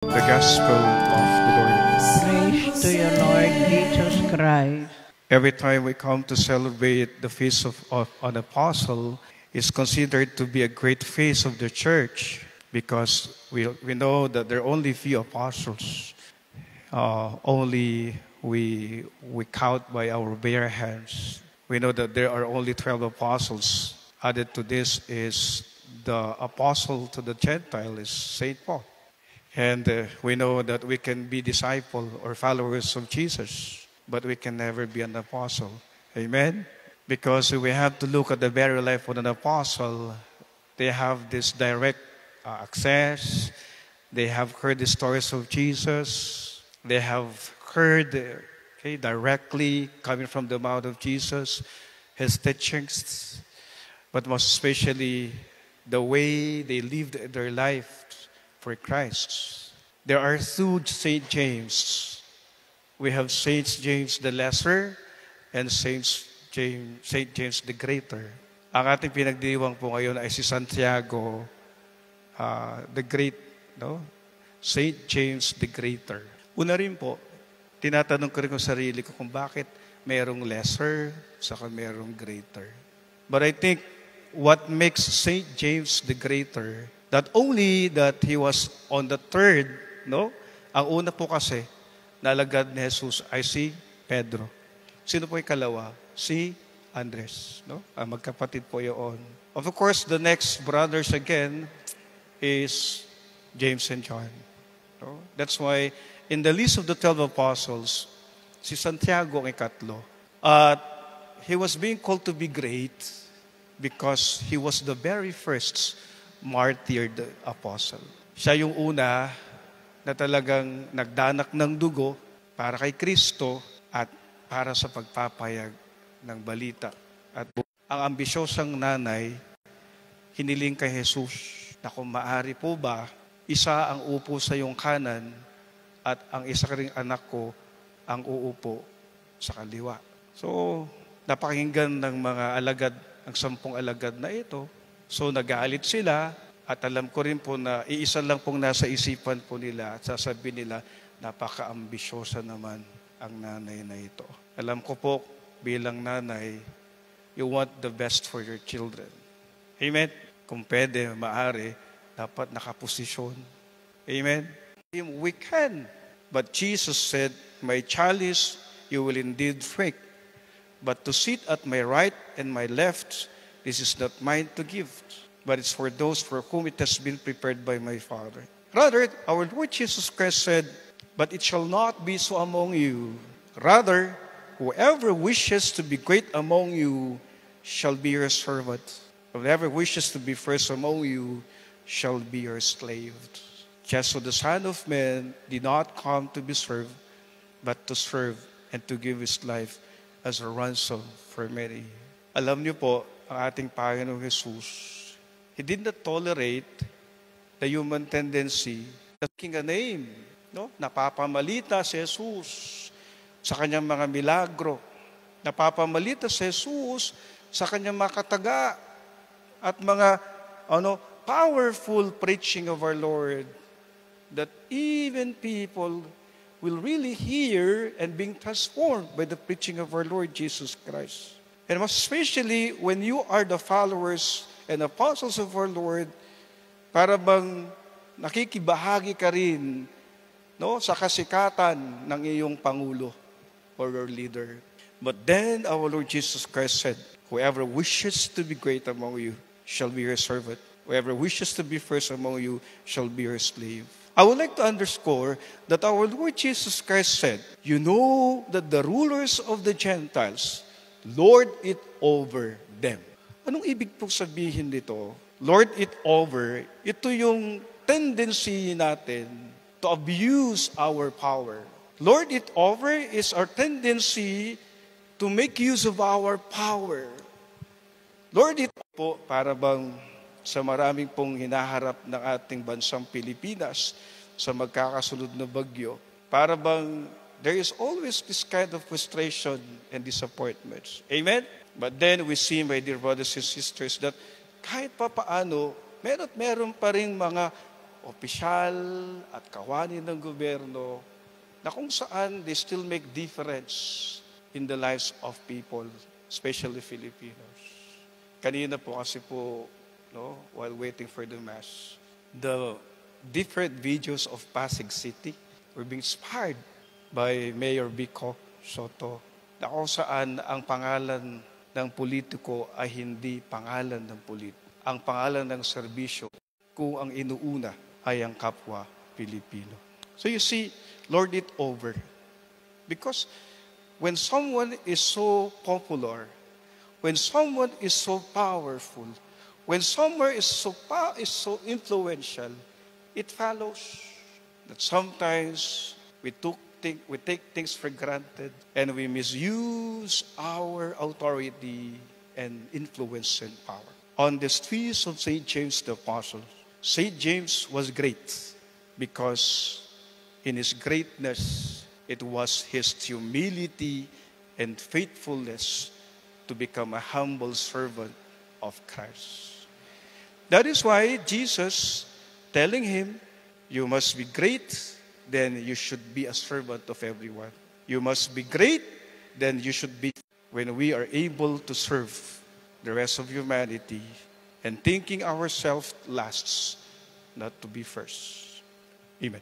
The Gospel of the Lord. Praise to you, Lord Jesus Christ. Every time we come to celebrate the feast of an apostle, is considered to be a great feast of the church because we know that there are only few apostles. Only we count by our bare hands. We know that there are only 12 apostles. Added to this is the apostle to the Gentile is Saint Paul. And we know that we can be disciples or followers of Jesus, but we can never be an apostle. Amen? Because we have to look at the very life of an apostle. They have this direct access. They have heard the stories of Jesus. They have heard directly coming from the mouth of Jesus, his teachings, but most especially the way they lived their life for Christ. There are two Saint James. We have Saint James the Lesser and Saint James the Greater. Ang ating pinagdiwang po ngayon ay si Santiago the Great, no? Saint James the Greater. Una rin po, tinatanong ko rin sa sarili ko kung bakit mayroong lesser saka mayroong greater. But I think what makes Saint James the Greater, not only that he was on the third, no? Ang una po kasi, nalagad ni Jesus ay si Pedro. Sino po yung kalawa? Si Andres, no? Magkapatid po yun. Of course, the next brothers again is James and John. No? That's why in the list of the 12 apostles, si Santiago ang ikatlo. At he was being called to be great because he was the very first martyred apostle. Siya yung una na talagang nagdanak ng dugo para kay Kristo at para sa pagpapayag ng balita. At ang ambisyosang nanay, hiniling kay Jesus na kung maaari po ba, isa ang upo sa iyong kanan at ang isa ring anak ko ang uupo sa kaliwa. So, napakinggan ng mga alagad, ang 10 alagad na ito. So, nagalit sila at alam ko rin po na iisa lang pong nasa isipan po nila at sasabihin nila, napaka-ambisyosa naman ang nanay na ito. Alam ko po, bilang nanay, you want the best for your children. Amen? Kung pwede, maaari, dapat nakaposisyon. Amen? We can. But Jesus said, my chalice you will indeed drink. But to sit at my right and my left, this is not mine to give, but it's for those for whom it has been prepared by my Father. Rather, our Lord Jesus Christ said, but it shall not be so among you. Rather, whoever wishes to be great among you shall be your servant. Whoever wishes to be first among you shall be your slave. Just so the Son of Man did not come to be served, but to serve and to give His life as a ransom for many. Alam niyo po, ang ating Panginoong Jesus, He did not tolerate the human tendency of taking a name. No? Napapamalita si Jesus sa kanyang mga milagro. Napapamalita si Jesus sa kanyang mga kataga at mga powerful preaching of our Lord, that even people will really hear and being transformed by the preaching of our Lord Jesus Christ. And most especially when you are the followers and apostles of our Lord, para bang nakikibahagi ka rin, no, sa kasikatan ng iyong Pangulo or your leader. But then our Lord Jesus Christ said, whoever wishes to be great among you shall be your servant. Whoever wishes to be first among you shall be your slave. I would like to underscore that our Lord Jesus Christ said, you know that the rulers of the Gentiles lord it over them. Anong ibig pong sabihin dito? Lord it over, ito yung tendency natin to abuse our power. Lord it over is our tendency to make use of our power. Lord it po, para bang sa maraming pong hinaharap ng ating bansang Pilipinas sa magkakasunod na bagyo, para bang there is always this kind of frustration and disappointments. Amen? But then we see, my dear brothers and sisters, that kahit pa paano, meron pa rin mga opisyal at kawani ng gobyerno na kung saan they still make difference in the lives of people, especially Filipinos. Kanina po kasi po, while waiting for the Mass, the different videos of Pasig City were being inspired by Mayor Vico Soto, na kung saan ang pangalan ng politiko ay hindi pangalan ng ang pangalan ng serbisyo kung ang inuuna ay ang kapwa Pilipino. So you see, Lord it over. Because when someone is so popular, when someone is so powerful, when someone is so influential, it follows that sometimes we take things for granted and we misuse our authority and influence and power. On the feast of St. James the Apostle, St. James was great because in his greatness, it was his humility and faithfulness to become a humble servant of Christ. That is why Jesus telling him, you must be great, then you should be a servant of everyone. You must be great, then you should be. When we are able to serve the rest of humanity and thinking ourselves last, not to be first. Amen.